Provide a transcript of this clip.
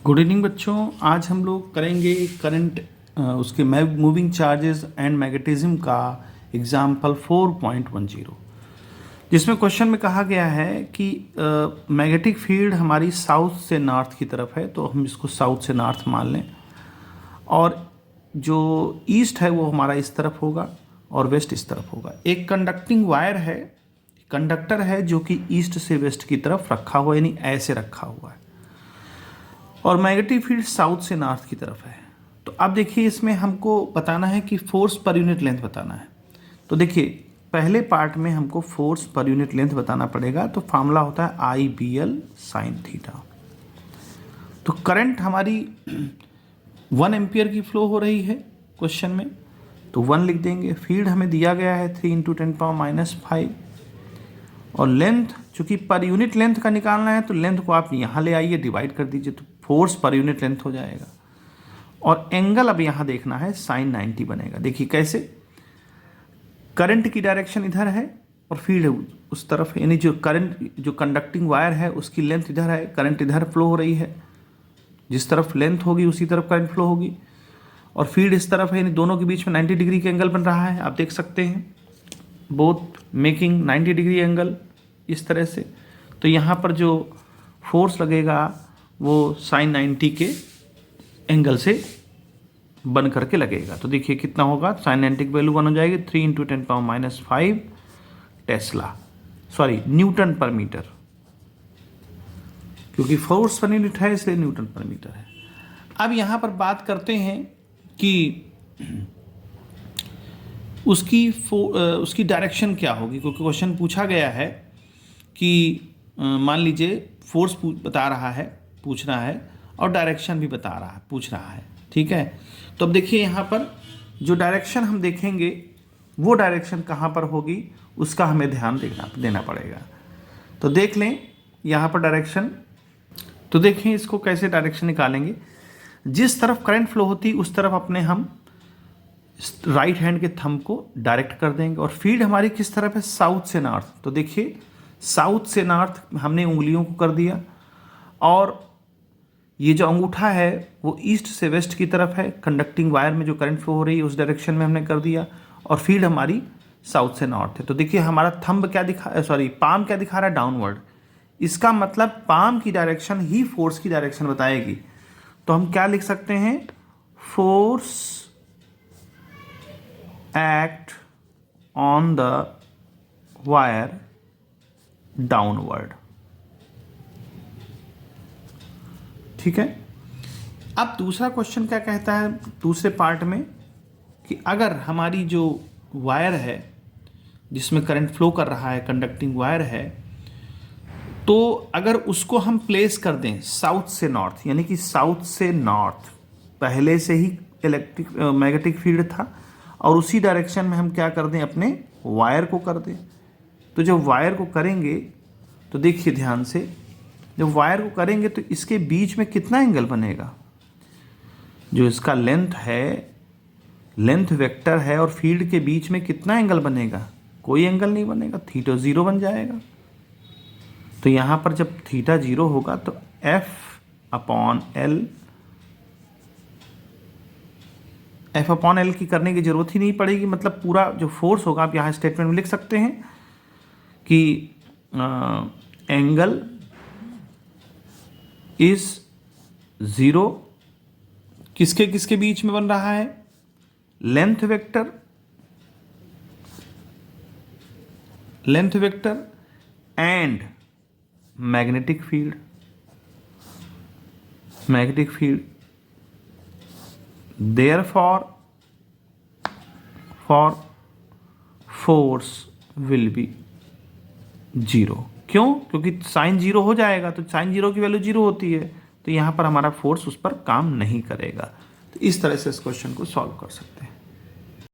Good evening बच्चों। आज हम लोग करेंगे करंट उसके मूविंग चार्जेस एंड मैग्नेटिज्म का एग्जाम्पल 4.10, जिसमें क्वेश्चन में कहा गया है कि मैग्नेटिक फील्ड हमारी साउथ से नॉर्थ की तरफ है, तो हम इसको साउथ से नॉर्थ मान लें, और जो ईस्ट है वो हमारा इस तरफ होगा और वेस्ट इस तरफ होगा। एक कंडक्टिंग वायर है, कंडक्टर है जो कि ईस्ट से वेस्ट की तरफ रखा हुआ है, यानी ऐसे रखा हुआ है, और मैग्नेटिक फील्ड साउथ से नॉर्थ की तरफ है। तो अब देखिए, इसमें हमको बताना है कि फोर्स पर यूनिट लेंथ बताना है। तो देखिए, पहले पार्ट में हमको फोर्स पर यूनिट लेंथ बताना पड़ेगा। तो फार्मूला होता है IBL sin थीटा। तो करंट हमारी 1 एम्पियर की फ्लो हो रही है क्वेश्चन में, तो 1 लिख देंगे। फील्ड हमें दिया गया है 3 × 10⁻⁵, और लेंथ चूंकि पर यूनिट लेंथ का निकालना है तो लेंथ को आप यहाँ ले आइए, डिवाइड कर दीजिए, तो फोर्स पर यूनिट लेंथ हो जाएगा। और एंगल अब यहाँ देखना है, sin 90 बनेगा। देखिए कैसे, करंट की डायरेक्शन इधर है और फील्ड उस तरफ है, यानी जो करंट, जो कंडक्टिंग वायर है उसकी लेंथ इधर है, करंट इधर फ्लो हो रही है, जिस तरफ लेंथ होगी उसी तरफ करंट फ्लो होगी, और फील्ड इस तरफ है, यानी दोनों के बीच में 90 डिग्री का एंगल बन रहा है। आप देख सकते हैं, बोथ मेकिंग 90 डिग्री एंगल इस तरह से। तो यहाँ पर जो फोर्स लगेगा वो sin 90 के एंगल से बन करके लगेगा। तो देखिए कितना होगा, sin 90 की वैल्यू 1 हो जाएगी, 3 × 10⁻⁵ टेस्ला, सॉरी न्यूटन पर मीटर, क्योंकि फोर्स पर यूनिट है इसलिए न्यूटन पर मीटर है। अब यहाँ पर बात करते हैं कि उसकी डायरेक्शन क्या होगी, क्योंकि क्वेश्चन पूछा गया है कि मान लीजिए फोर्स बता रहा है, पूछ रहा है, और डायरेक्शन भी बता रहा है, पूछ रहा है, ठीक है। तो अब देखिए यहाँ पर जो डायरेक्शन हम देखेंगे वो डायरेक्शन कहाँ पर होगी उसका हमें ध्यान देना पड़ेगा। तो देख लें यहाँ पर डायरेक्शन, तो देखें इसको कैसे डायरेक्शन निकालेंगे। जिस तरफ करंट फ्लो होती है उस तरफ अपने हम राइट हैंड के थंब को डायरेक्ट कर देंगे, और फील्ड हमारी किस तरफ है, साउथ से नॉर्थ। तो देखिए साउथ से नॉर्थ हमने उंगलियों को कर दिया, और ये जो अंगूठा है वो ईस्ट से वेस्ट की तरफ है, कंडक्टिंग वायर में जो करंट फ्लो हो रही है उस डायरेक्शन में हमने कर दिया, और फील्ड हमारी साउथ से नॉर्थ है। तो देखिए हमारा थंब क्या पाम क्या दिखा रहा है, डाउनवर्ड। इसका मतलब पाम की डायरेक्शन ही फोर्स की डायरेक्शन बताएगी। तो हम क्या लिख सकते हैं, force act on the wire downward, ठीक है। अब दूसरा क्वेश्चन क्या कहता है दूसरे पार्ट में, कि अगर हमारी जो वायर है जिसमें करंट फ्लो कर रहा है, कंडक्टिंग वायर है, तो अगर उसको हम प्लेस कर दें साउथ से नॉर्थ, यानी कि साउथ से नॉर्थ पहले से ही मैग्नेटिक फील्ड था, और उसी डायरेक्शन में हम क्या कर दें, अपने वायर को कर दें। तो जब वायर को करेंगे तो देखिए ध्यान से, जब वायर को करेंगे तो इसके बीच में कितना एंगल बनेगा, जो इसका लेंथ है, लेंथ वेक्टर है, और फील्ड के बीच में कितना एंगल बनेगा, कोई एंगल नहीं बनेगा, थीटा 0 बन जाएगा। तो यहाँ पर जब थीटा 0 होगा तो F/L की करने की जरूरत ही नहीं पड़ेगी, मतलब पूरा जो फोर्स होगा आप यहाँ स्टेटमेंट में लिख सकते हैं कि एंगल इज 0 किसके किसके बीच में बन रहा है, length vector and magnetic field. Therefore force will be 0। क्यों, क्योंकि sin 0 हो जाएगा, तो sin 0 की वैल्यू 0 होती है, तो यहाँ पर हमारा फोर्स उस पर काम नहीं करेगा। तो इस तरह से इस क्वेश्चन को सॉल्व कर सकते हैं।